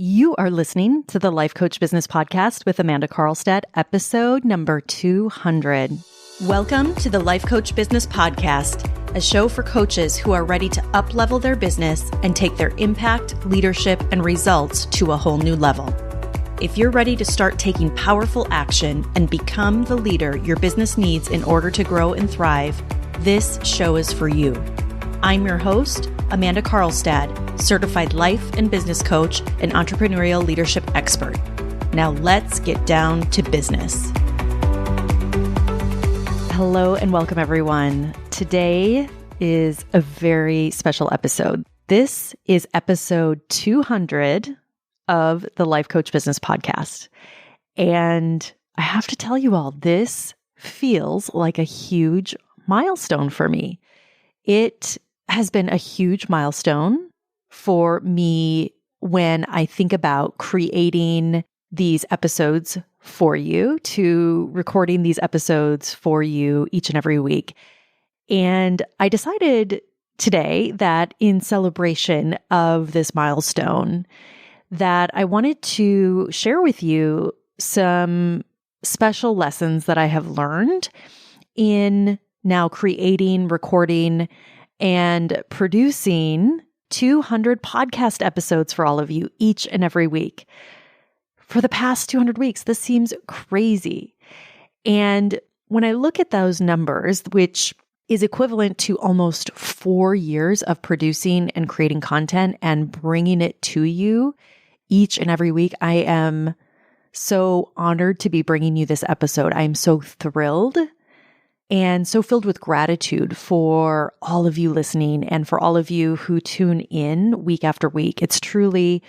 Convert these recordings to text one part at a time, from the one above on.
You are listening to the Life Coach Business Podcast with Amanda Carlstad, episode number 200. Welcome to the Life Coach Business Podcast, a show for coaches who are ready to up-level their business and take their impact, leadership, and results to a whole new level. If you're ready to start taking powerful action and become the leader your business needs in order to grow and thrive, this show is for you. I'm your host, Amanda Carlstad, certified life and business coach and entrepreneurial leadership expert. Now let's get down to business. Hello and welcome everyone. Today is a very special episode. This is episode 200 of the Life Coach Business Podcast. And I have to tell you all, this feels like a huge milestone for me. It has been a huge milestone for me when I think about creating these episodes for you, to recording these episodes for you each and every week. And I decided today that in celebration of this milestone, that I wanted to share with you some special lessons that I have learned in now creating, recording, and producing 200 podcast episodes for all of you each and every week. For the past 200 weeks, this seems crazy. And when I look at those numbers, which is equivalent to almost 4 years of producing and creating content and bringing it to you each and every week, I am so honored to be bringing you this episode. I am so thrilled and so filled with gratitude for all of you listening and for all of you who tune in week after week. It's truly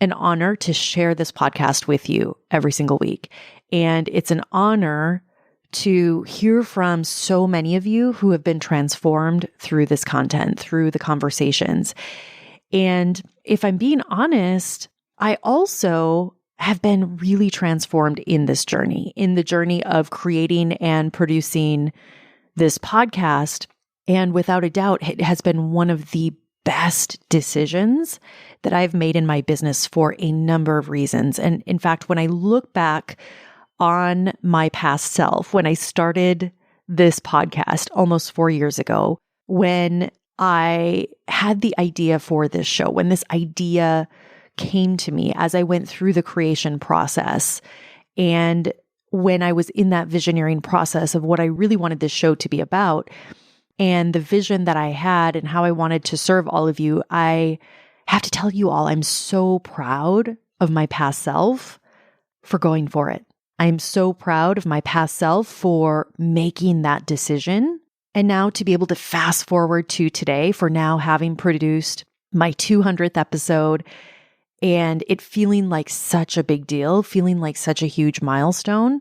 an honor to share this podcast with you every single week. And it's an honor to hear from so many of you who have been transformed through this content, through the conversations. And if I'm being honest, I also have been really transformed in this journey, in the journey of creating and producing this podcast. And without a doubt, it has been one of the best decisions that I've made in my business for a number of reasons. And in fact, when I look back on my past self, when I started this podcast almost 4 years ago, when I had the idea for this show, when this idea came to me as I went through the creation process, and when I was in that visioneering process of what I really wanted this show to be about, and the vision that I had and how I wanted to serve all of you, I have to tell you all, I'm so proud of my past self for going for it. I'm so proud of my past self for making that decision. And now to be able to fast forward to today, for now having produced my 200th episode, and it feeling like such a big deal, feeling like such a huge milestone,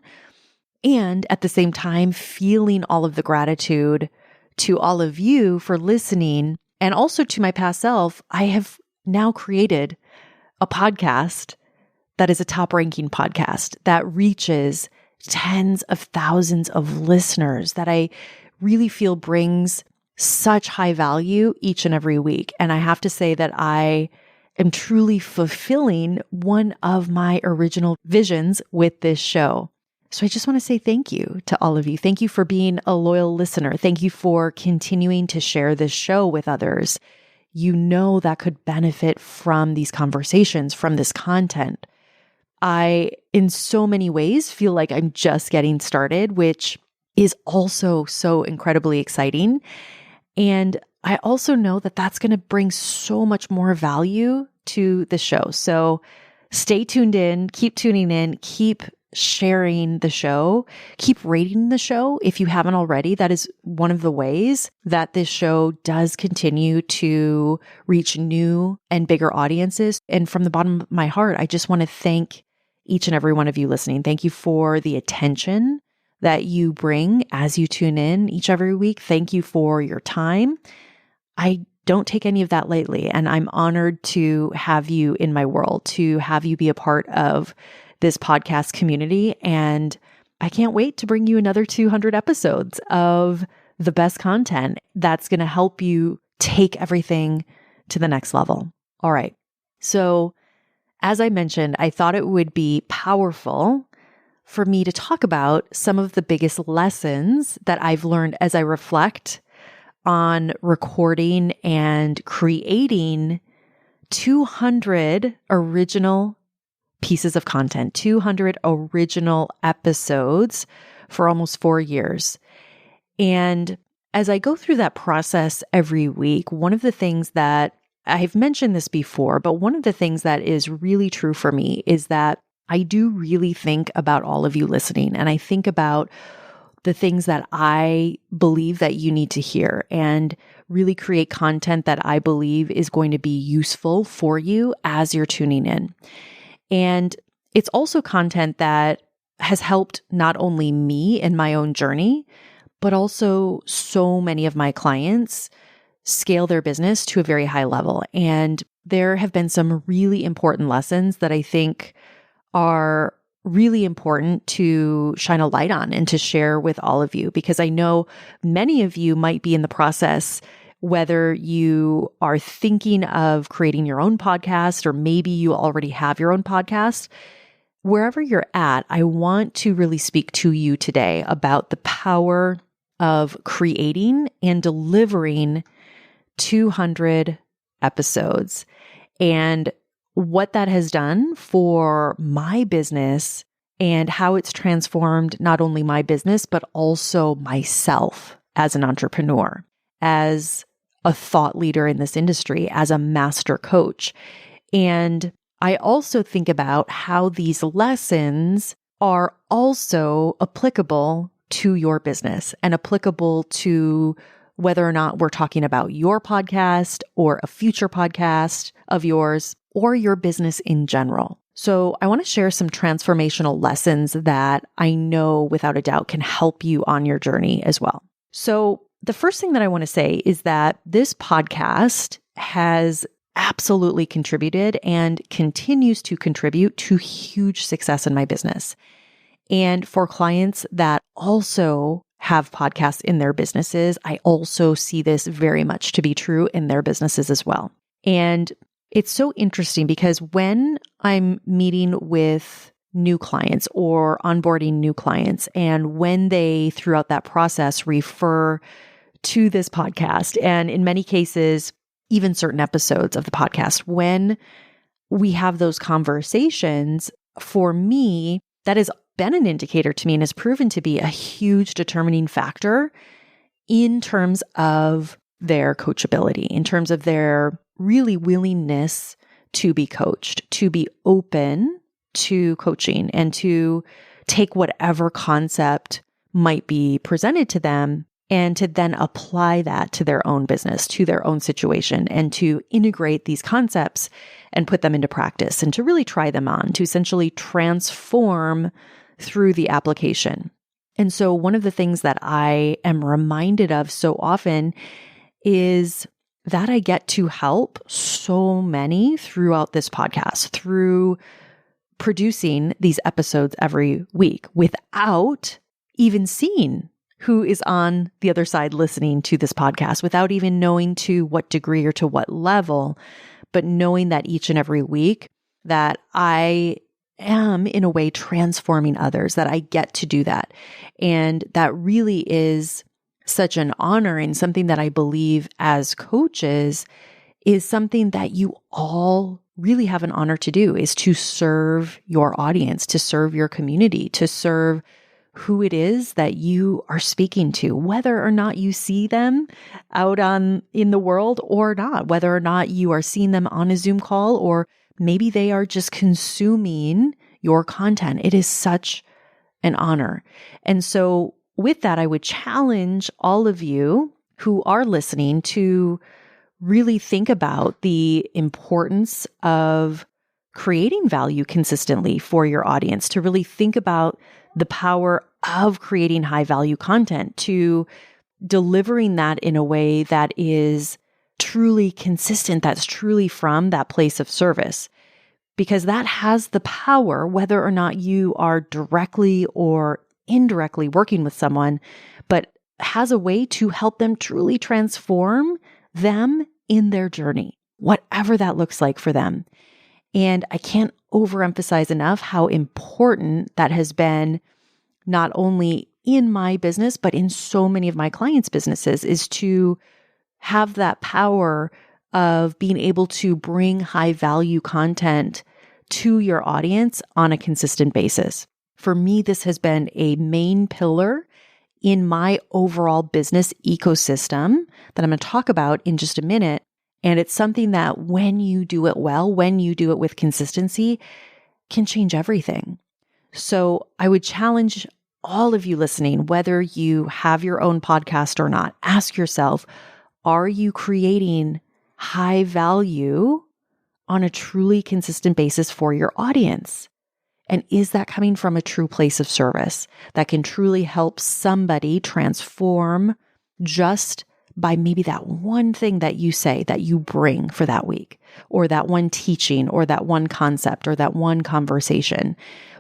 and at the same time, feeling all of the gratitude to all of you for listening, and also to my past self. I have now created a podcast that is a top-ranking podcast that reaches tens of thousands of listeners that I really feel brings such high value each and every week. And I have to say that I am truly fulfilling one of my original visions with this show. So I just want to say thank you to all of you. Thank you for being a loyal listener. Thank you for continuing to share this show with others. You know that could benefit from these conversations, from this content. I, in so many ways, feel like I'm just getting started, which is also so incredibly exciting. And I also know that that's going to bring so much more value to the show. So stay tuned in, keep tuning in, keep sharing the show, keep rating the show if you haven't already. That is one of the ways that this show does continue to reach new and bigger audiences. And from the bottom of my heart, I just want to thank each and every one of you listening. Thank you for the attention that you bring as you tune in each every week. Thank you for your time. I don't take any of that lightly, and I'm honored to have you in my world, to have you be a part of this podcast community. And I can't wait to bring you another 200 episodes of the best content that's going to help you take everything to the next level. All right. So as I mentioned, I thought it would be powerful for me to talk about some of the biggest lessons that I've learned as I reflect on recording and creating 200 original pieces of content, 200 original episodes for almost 4 years. And as I go through that process every week, one of the things that I've mentioned this before, but one of the things that is really true for me is that I do really think about all of you listening. And I think about the things that I believe that you need to hear and really create content that I believe is going to be useful for you as you're tuning in. And it's also content that has helped not only me in my own journey, but also so many of my clients scale their business to a very high level. And there have been some really important lessons that I think are really important to shine a light on and to share with all of you, because I know many of you might be in the process, whether you are thinking of creating your own podcast, or maybe you already have your own podcast. Wherever you're at, I want to really speak to you today about the power of creating and delivering 200 episodes and what that has done for my business and how it's transformed not only my business, but also myself as an entrepreneur, as a thought leader in this industry, as a master coach. And I also think about how these lessons are also applicable to your business and applicable to whether or not we're talking about your podcast or a future podcast of yours or your business in general. So I want to share some transformational lessons that I know without a doubt can help you on your journey as well. So the first thing that I want to say is that this podcast has absolutely contributed and continues to contribute to huge success in my business. And for clients that also have podcasts in their businesses, I also see this very much to be true in their businesses as well. And it's so interesting because when I'm meeting with new clients or onboarding new clients, and when they, throughout that process, refer to this podcast, and in many cases, even certain episodes of the podcast, when we have those conversations, for me, that has been an indicator to me and has proven to be a huge determining factor in terms of their coachability, in terms of their really willingness to be coached, to be open to coaching and to take whatever concept might be presented to them and to then apply that to their own business, to their own situation, and to integrate these concepts and put them into practice and to really try them on, to essentially transform through the application. And so one of the things that I am reminded of so often is that I get to help so many throughout this podcast, through producing these episodes every week without even seeing who is on the other side listening to this podcast, without even knowing to what degree or to what level, but knowing that each and every week that I am in a way transforming others, that I get to do that. And that really is such an honor, and something that I believe as coaches is something that you all really have an honor to do, is to serve your audience, to serve your community, to serve who it is that you are speaking to, whether or not you see them out in the world or not, whether or not you are seeing them on a Zoom call, or maybe they are just consuming your content. It is such an honor. And so with that, I would challenge all of you who are listening to really think about the importance of creating value consistently for your audience, to really think about the power of creating high value content, to delivering that in a way that is truly consistent, that's truly from that place of service. Because that has the power, whether or not you are directly or indirectly working with someone, but has a way to help them truly transform them in their journey, whatever that looks like for them. And I can't overemphasize enough how important that has been, not only in my business, but in so many of my clients' businesses, is to have that power of being able to bring high value content to your audience on a consistent basis. For me, this has been a main pillar in my overall business ecosystem that I'm going to talk about in just a minute. And it's something that when you do it well, when you do it with consistency, can change everything. So I would challenge all of you listening, whether you have your own podcast or not, ask yourself, are you creating high value on a truly consistent basis for your audience? And is that coming from a true place of service that can truly help somebody transform just by maybe that one thing that you say, that you bring for that week, or that one teaching, or that one concept, or that one conversation?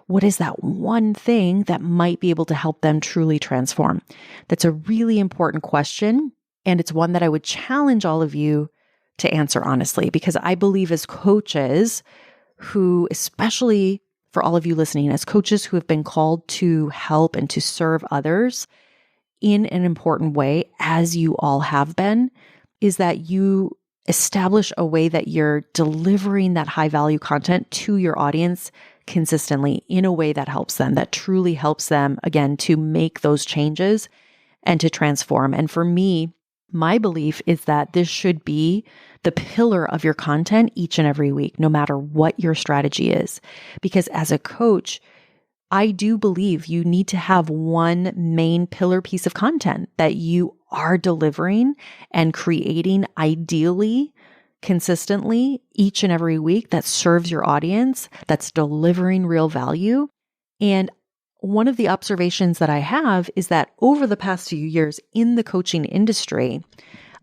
What is that one thing that might be able to help them truly transform? That's a really important question. And it's one that I would challenge all of you to answer honestly, because I believe as coaches who, especially for all of you listening, as coaches who have been called to help and to serve others in an important way, as you all have been, is that you establish a way that you're delivering that high value content to your audience consistently in a way that helps them, that truly helps them, again, to make those changes and to transform. And for me, my belief is that this should be the pillar of your content each and every week, no matter what your strategy is. Because as a coach, I do believe you need to have one main pillar piece of content that you are delivering and creating, ideally consistently each and every week, that serves your audience, that's delivering real value. And one of the observations that I have is that over the past few years in the coaching industry,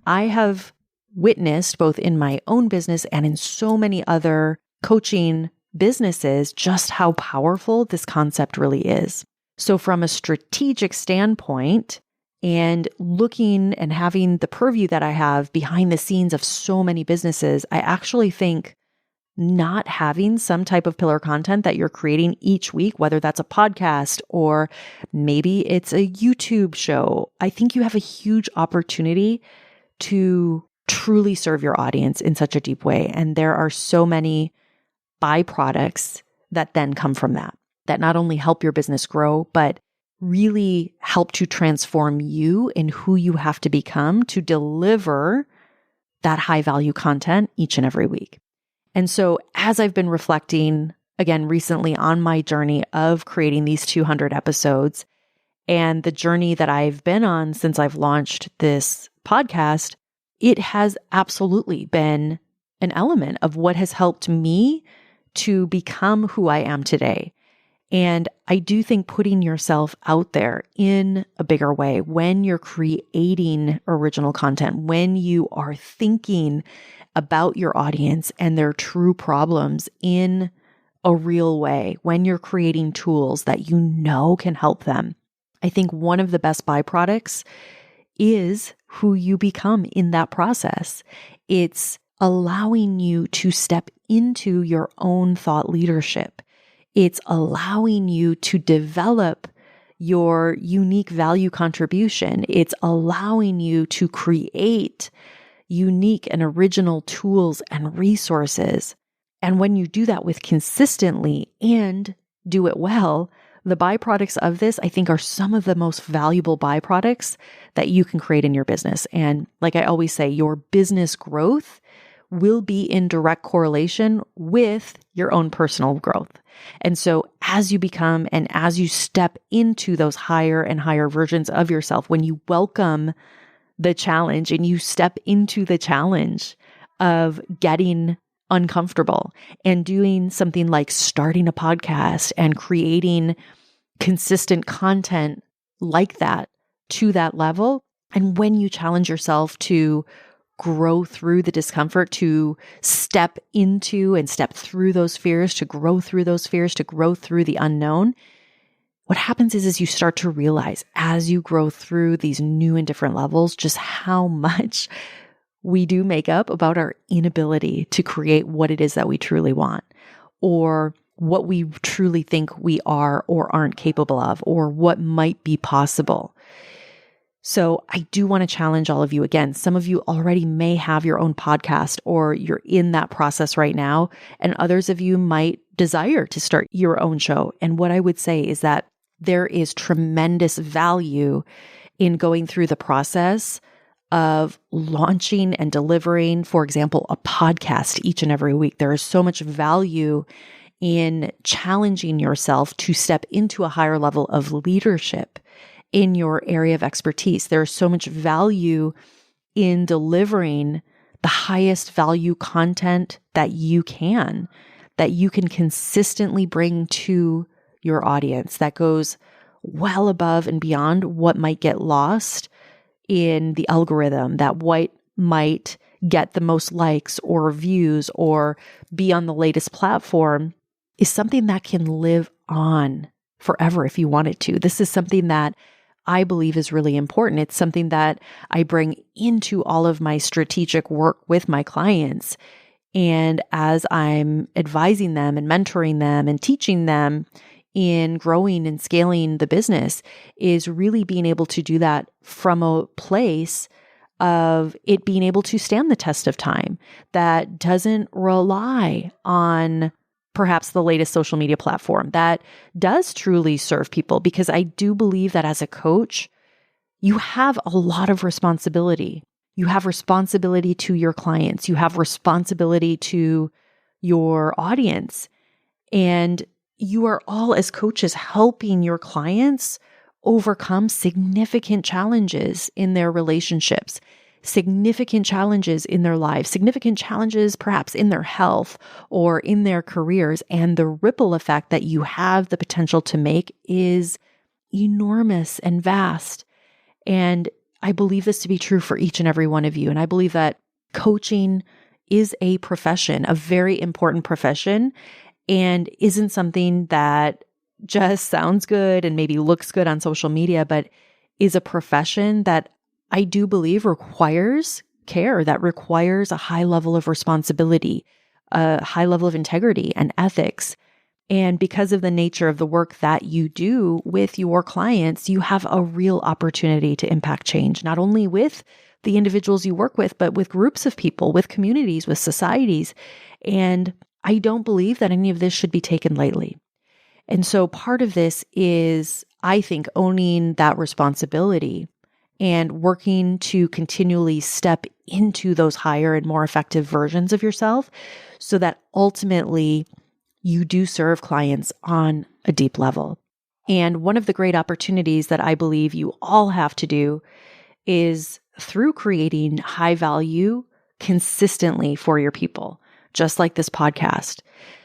I have witnessed, both in my own business and in so many other coaching businesses, just how powerful this concept really is. So from a strategic standpoint, and looking and having the purview that I have behind the scenes of so many businesses, I actually think not having some type of pillar content that you're creating each week, whether that's a podcast or maybe it's a YouTube show, I think you have a huge opportunity to truly serve your audience in such a deep way. And there are so many byproducts that then come from that not only help your business grow, but really help to transform you in who you have to become to deliver that high value content each and every week. And so as I've been reflecting again recently on my journey of creating these 200 episodes and the journey that I've been on since I've launched this podcast, it has absolutely been an element of what has helped me to become who I am today. And I do think putting yourself out there in a bigger way, when you're creating original content, when you are thinking about your audience and their true problems in a real way, when you're creating tools that you know can help them, I think one of the best byproducts is who you become in that process. It's allowing you to step into your own thought leadership. It's allowing you to develop your unique value contribution. It's allowing you to create unique and original tools and resources. And when you do that with consistently and do it well, the byproducts of this, I think, are some of the most valuable byproducts that you can create in your business. And like I always say, your business growth will be in direct correlation with your own personal growth. And so as you become and as you step into those higher and higher versions of yourself, when you welcome the challenge and you step into the challenge of getting uncomfortable and doing something like starting a podcast and creating consistent content like that to that level, and when you challenge yourself to grow through the discomfort, to step into and step through those fears, to grow through those fears, to grow through the unknown, what happens is you start to realize as you grow through these new and different levels, just how much we do make up about our inability to create what it is that we truly want. or what we truly think we are or aren't capable of, or what might be possible. So I do want to challenge all of you again. Some of you already may have your own podcast or you're in that process right now, and others of you might desire to start your own show. And what I would say is that there is tremendous value in going through the process of launching and delivering, for example, a podcast each and every week. There is so much value in challenging yourself to step into a higher level of leadership in your area of expertise. There is so much value in delivering the highest value content that you can consistently bring to your audience that goes well above and beyond what might get lost in the algorithm, that what might get the most likes or views or be on the latest platform is something that can live on forever if you want it to. This is something that I believe is really important. It's something that I bring into all of my strategic work with my clients. And as I'm advising them and mentoring them and teaching them in growing and scaling the business, is really being able to do that from a place of it being able to stand the test of time, that doesn't rely on perhaps the latest social media platform, that does truly serve people. Because I do believe that as a coach, you have a lot of responsibility. You have responsibility to your clients. You have responsibility to your audience. And you are all, as coaches, helping your clients overcome significant challenges in their relationships, significant challenges in their lives, significant challenges perhaps in their health or in their careers. And the ripple effect that you have the potential to make is enormous and vast. And I believe this to be true for each and every one of you. And I believe that coaching is a profession, a very important profession, and isn't something that just sounds good and maybe looks good on social media, but is a profession that I do believe requires care, that requires a high level of responsibility, a high level of integrity and ethics. And because of the nature of the work that you do with your clients, you have a real opportunity to impact change, not only with the individuals you work with, but with groups of people, with communities, with societies. And I don't believe that any of this should be taken lightly. And so part of this is, I think, owning that responsibility and working to continually step into those higher and more effective versions of yourself so that ultimately you do serve clients on a deep level. And one of the great opportunities that I believe you all have to do is through creating high value consistently for your people, just like this podcast.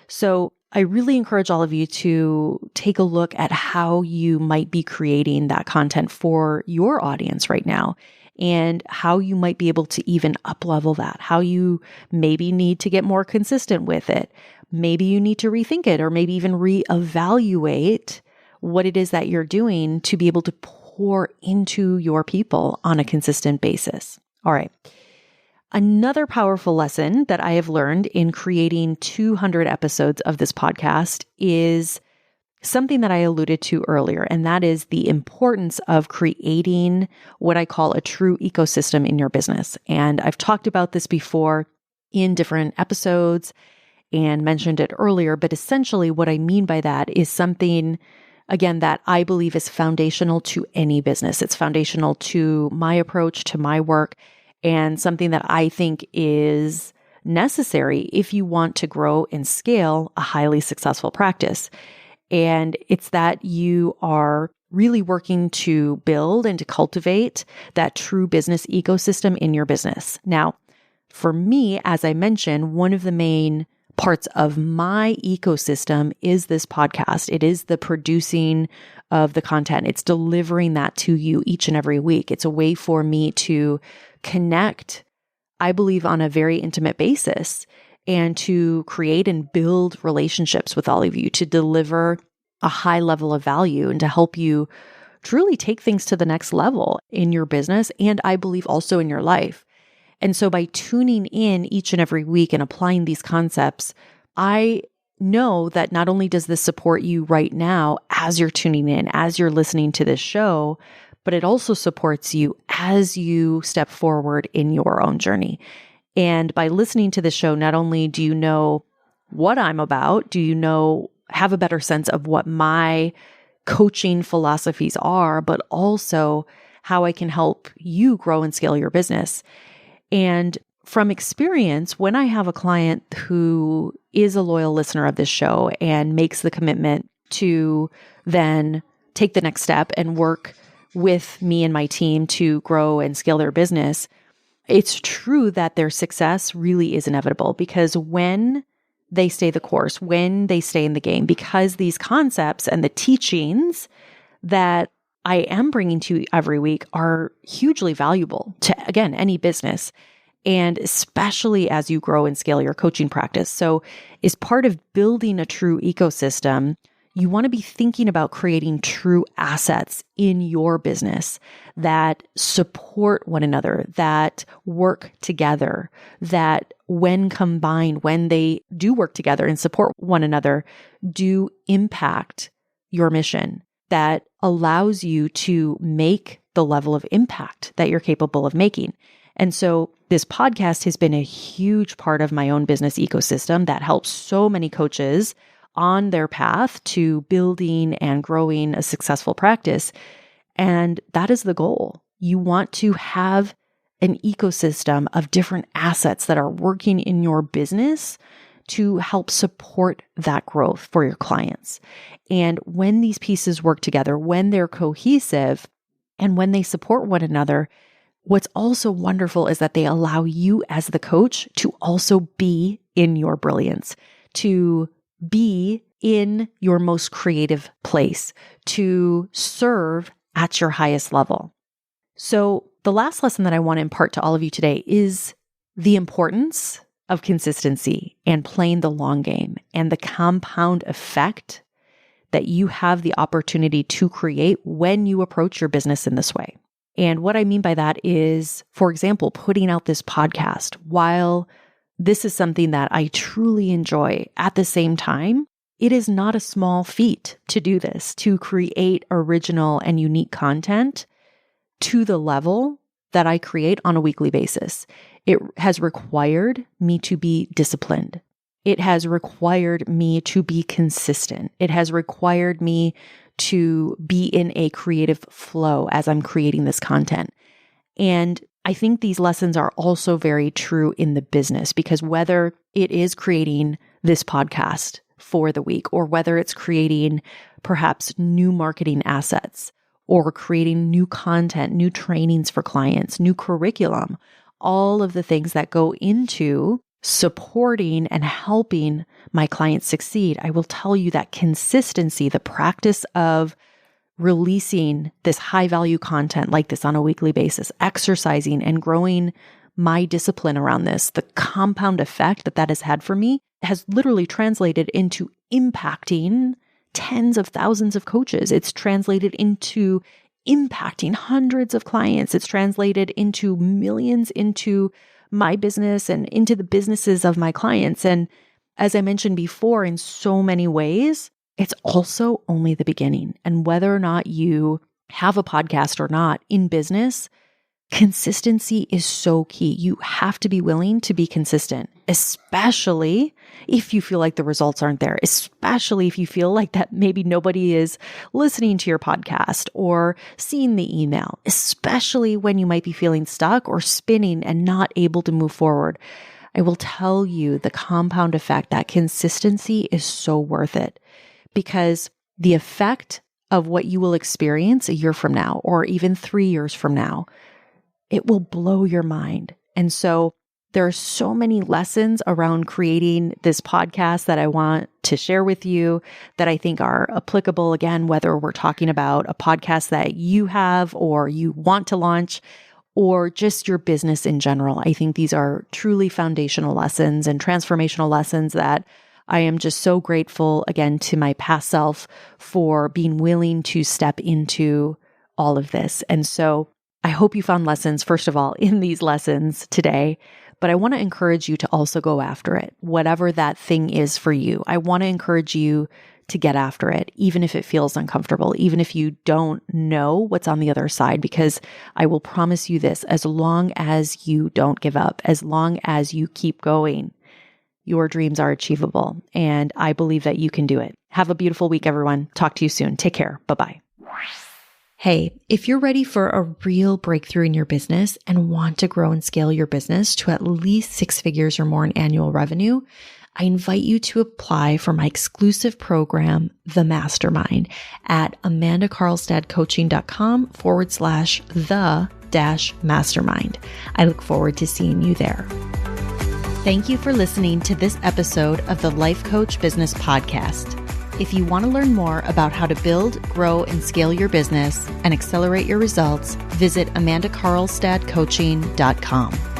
So I really encourage all of you to take a look at how you might be creating that content for your audience right now and how you might be able to even up-level that, how you maybe need to get more consistent with it. Maybe you need to rethink it or maybe even reevaluate what it is that you're doing to be able to pour into your people on a consistent basis. All right. Another powerful lesson that I have learned in creating 200 episodes of this podcast is something that I alluded to earlier, and that is the importance of creating what I call a true ecosystem in your business. And I've talked about this before in different episodes and mentioned it earlier, but essentially what I mean by that is something, again, that I believe is foundational to any business. It's foundational to my approach, to my work, and something that I think is necessary if you want to grow and scale a highly successful practice. And it's that you are really working to build and to cultivate that true business ecosystem in your business. Now, for me, as I mentioned, one of the main parts of my ecosystem is this podcast. It is the producing of the content. It's delivering that to you each and every week. It's a way for me to connect, I believe, on a very intimate basis and to create and build relationships with all of you, to deliver a high level of value and to help you truly take things to the next level in your business and I believe also in your life. And so by tuning in each and every week and applying these concepts, I know that not only does this support you right now as you're tuning in, as you're listening to this show, but it also supports you as you step forward in your own journey. And by listening to this show, not only do you know what I'm about, do you have a better sense of what my coaching philosophies are, but also how I can help you grow and scale your business. And from experience, when I have a client who is a loyal listener of this show and makes the commitment to then take the next step and work with me and my team to grow and scale their business, it's true that their success really is inevitable, because when they stay the course, when they stay in the game, because these concepts and the teachings that I am bringing to you every week are hugely valuable to, again, any business, and especially as you grow and scale your coaching practice. So as part of building a true ecosystem, you want to be thinking about creating true assets in your business that support one another, that work together, that when combined, when they do work together and support one another, do impact your mission, that allows you to make the level of impact that you're capable of making. And so this podcast has been a huge part of my own business ecosystem that helps so many coaches on their path to building and growing a successful practice. And that is the goal. You want to have an ecosystem of different assets that are working in your business to help support that growth for your clients. And when these pieces work together, when they're cohesive, and when they support one another, what's also wonderful is that they allow you as the coach to also be in your brilliance, to be in your most creative place, to serve at your highest level. So the last lesson that I want to impart to all of you today is the importance of consistency and playing the long game, and the compound effect that you have the opportunity to create when you approach your business in this way. And what I mean by that is, for example, putting out this podcast. While this is something that I truly enjoy, at the same time, it is not a small feat to do this, to create original and unique content to the level that I create on a weekly basis. It has required me to be disciplined. It has required me to be consistent. It has required me to be in a creative flow as I'm creating this content. And I think these lessons are also very true in the business, because whether it is creating this podcast for the week, or whether it's creating perhaps new marketing assets, or creating new content, new trainings for clients, new curriculum, all of the things that go into supporting and helping my clients succeed, I will tell you that consistency, the practice of releasing this high value content like this on a weekly basis, exercising and growing my discipline around this, the compound effect that has had for me has literally translated into impacting tens of thousands of coaches. It's translated into impacting hundreds of clients. It's translated into millions into my business and into the businesses of my clients. And as I mentioned before, in so many ways, it's also only the beginning. And whether or not you have a podcast or not in business, consistency is so key. You have to be willing to be consistent, especially if you feel like the results aren't there, especially if you feel like that maybe nobody is listening to your podcast or seeing the email, especially when you might be feeling stuck or spinning and not able to move forward. I will tell you the compound effect, that consistency is so worth it, because the effect of what you will experience a year from now, or even 3 years from now, it will blow your mind. And so there are so many lessons around creating this podcast that I want to share with you that I think are applicable, again, whether we're talking about a podcast that you have or you want to launch, or just your business in general. I think these are truly foundational lessons and transformational lessons that I am just so grateful, again, to my past self for being willing to step into all of this. And so I hope you found lessons, first of all, in these lessons today, But I want to encourage you to also go after it, whatever that thing is for you. I want to encourage you to get after it, even if it feels uncomfortable, even if you don't know what's on the other side, because I will promise you this, as long as you don't give up, as long as you keep going, your dreams are achievable. And I believe that you can do it. Have a beautiful week, everyone. Talk to you soon. Take care. Bye-bye. Hey, if you're ready for a real breakthrough in your business and want to grow and scale your business to at least 6 figures or more in annual revenue, I invite you to apply for my exclusive program, The Mastermind, at amandacarlstadcoaching.com/the-mastermind. I look forward to seeing you there. Thank you for listening to this episode of the Life Coach Business Podcast. If you want to learn more about how to build, grow, and scale your business and accelerate your results, visit amandacarlstadcoaching.com.